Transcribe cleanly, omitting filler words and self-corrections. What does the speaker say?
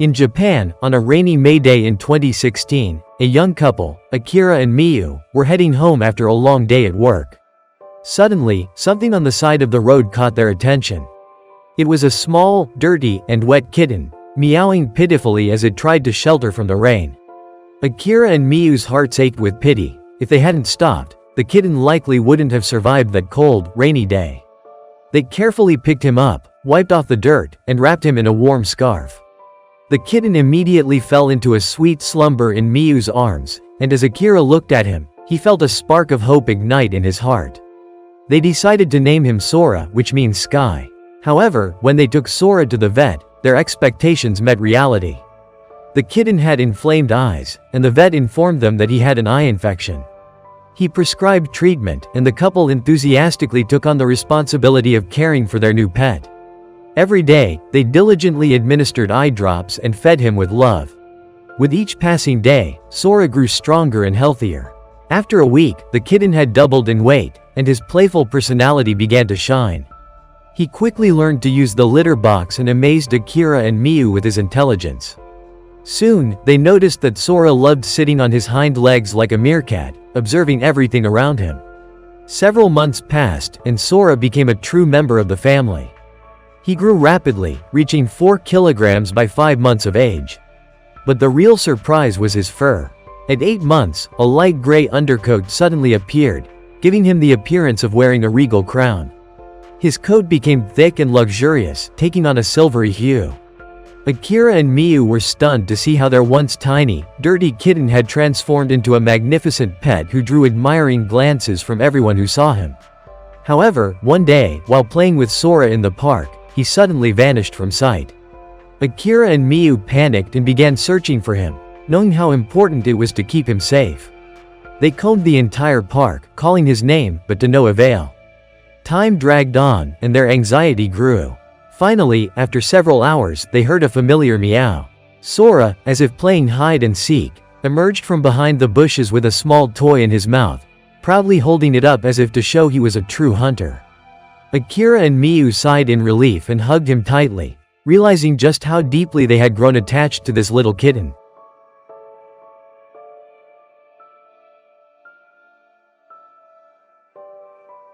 In Japan, on a rainy May day in 2016, a young couple, Akira and Miyu, were heading home after a long day at work. Suddenly, something on the side of the road caught their attention. It was a small, dirty, and wet kitten, meowing pitifully as it tried to shelter from the rain. Akira and Miyu's hearts ached with pity. If they hadn't stopped, the kitten likely wouldn't have survived that cold, rainy day. They carefully picked him up, wiped off the dirt, and wrapped him in a warm scarf. The kitten immediately fell into a sweet slumber in Miyu's arms, and as Akira looked at him, he felt a spark of hope ignite in his heart. They decided to name him Sora, which means sky. However, when they took Sora to the vet, their expectations met reality. The kitten had inflamed eyes, and the vet informed them that he had an eye infection. He prescribed treatment, and the couple enthusiastically took on the responsibility of caring for their new pet. Every day, they diligently administered eye drops and fed him with love. With each passing day, Sora grew stronger and healthier. After a week, the kitten had doubled in weight, and his playful personality began to shine. He quickly learned to use the litter box and amazed Akira and Miyu with his intelligence. Soon, they noticed that Sora loved sitting on his hind legs like a meerkat, observing everything around him. Several months passed, and Sora became a true member of the family. He grew rapidly, reaching 4 kilograms by 5 months of age. But the real surprise was his fur. At 8 months, a light gray undercoat suddenly appeared, giving him the appearance of wearing a regal crown. His coat became thick and luxurious, taking on a silvery hue. Akira and Miyu were stunned to see how their once tiny, dirty kitten had transformed into a magnificent pet who drew admiring glances from everyone who saw him. However, one day, while playing with Sora in the park, he suddenly vanished from sight. Akira and Miyu panicked and began searching for him, knowing how important it was to keep him safe. They combed the entire park, calling his name, but to no avail. Time dragged on, and their anxiety grew. Finally, after several hours, they heard a familiar meow. Sora, as if playing hide and seek, emerged from behind the bushes with a small toy in his mouth, proudly holding it up as if to show he was a true hunter. Akira and Miyu sighed in relief and hugged him tightly, realizing just how deeply they had grown attached to this little kitten.